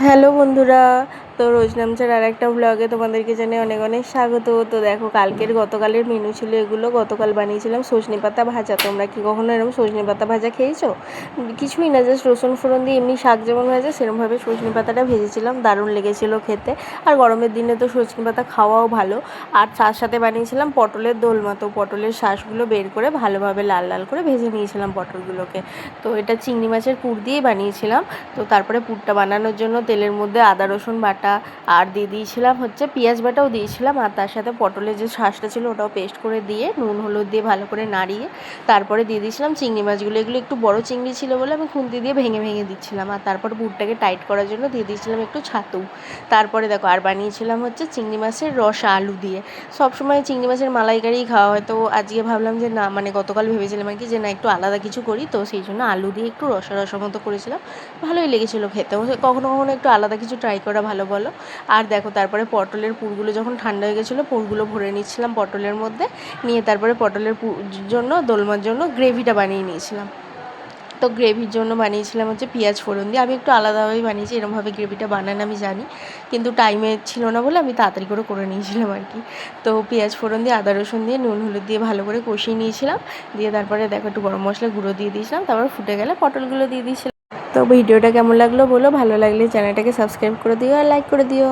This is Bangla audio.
হ্যালো বন্ধুরা, তো রোজনামচার আর একটা ব্লগে তোমাদেরকে জানাই অনেক অনেক স্বাগত। তো দেখো, গতকালের মেনু ছিল এগুলো। গতকাল বানিয়েছিলাম সজনে পাতা ভাজা। তোমরা কি কখনো এরকম সজনে পাতা ভাজা খেয়েছো? কিছুই না, জাস্ট রসুন ফোড়ন দিয়ে এমনি শাক যেমন ভাজা সেরকমভাবে সজনে পাতাটা ভেজেছিলাম। দারুণ লেগেছিলো খেতে। আর গরমের দিনে তো সজনে পাতা খাওয়াও ভালো। আর তার সাথে বানিয়েছিলাম পটলের দোলমা। তো পটলের শাঁসগুলো বের করে ভালোভাবে লাল লাল করে ভেজে নিয়েছিলাম পটলগুলোকে। তো এটা চিংড়ি মাছের পুর দিয়েই বানিয়েছিলাম। তো তারপরে পুরটা বানানোর জন্য তেলের মধ্যে আদা রসুন বাটা আর দিয়ে দিয়েছিলাম পেঁয়াজ বাটাও দিয়েছিলাম, আর তার সাথে পটলের যে শাঁসটা ছিল ওটাও পেস্ট করে দিয়ে নুন হলুদ দিয়ে ভালো করে নাড়িয়ে তারপরে দিয়ে দিয়েছিলাম চিংড়ি মাছগুলো। এগুলো একটু বড় চিংড়ি ছিল বলে আমি খুন্তি দিয়ে ভেঙে ভেঙে দিচ্ছিলাম। আর তারপর পুরটাকে টাইট করার জন্য দিয়ে দিয়েছিলাম একটু ছাতু। তারপরে দেখো, আর বানিয়েছিলাম চিংড়ি মাছের রসা আলু দিয়ে। সবসময় চিংড়ি মাছের মালাইকারিই খাওয়া হয়, তো আজকে ভাবলাম যে না, গতকাল ভেবেছিলাম আর কি যে না, একটু আলাদা কিছু করি। তো সেই জন্য আলু দিয়ে একটু রসা রসা মতো করেছিলাম। ভালোই লেগেছিলো খেতে। কখনো কখনো একটু আলাদা কিছু ট্রাই করা ভালো, বলো। আর দেখো, তারপরে পটলের পুরগুলো যখন ঠান্ডা হয়ে গেছিলো, পুরগুলো ভরে নিচ্ছিলাম পটলের মধ্যে নিয়ে। তারপরে পটলের জন্য দোলমার জন্য গ্রেভিটা বানিয়ে নিয়েছিলাম। তো গ্রেভির জন্য বানিয়েছিলাম পেঁয়াজ ফোড়ন দিয়ে। আমি একটু আলাদাভাবেই বানিয়েছি, এরকমভাবে গ্রেভিটা বানানো আমি জানি, কিন্তু টাইমে ছিল না বলে আমি তাড়াতাড়ি করে নিয়েছিলাম আর কি। তো পেঁয়াজ ফোড়ন দিয়ে আদা রসুন দিয়ে নুন হলুদ দিয়ে ভালো করে কষিয়ে নিয়েছিলাম। দিয়ে তারপরে দেখো একটু গরম মশলা গুঁড়ো দিয়ে দিয়েছিলাম। তারপর ফুটে গেলে পটলগুলো দিয়ে দিয়েছিলাম। তো ভিডিওটা কেমন লাগলো বলো, ভালো লাগলে চ্যানেলটাকে সাবস্ক্রাইব করে দিও আর লাইক করে দিও।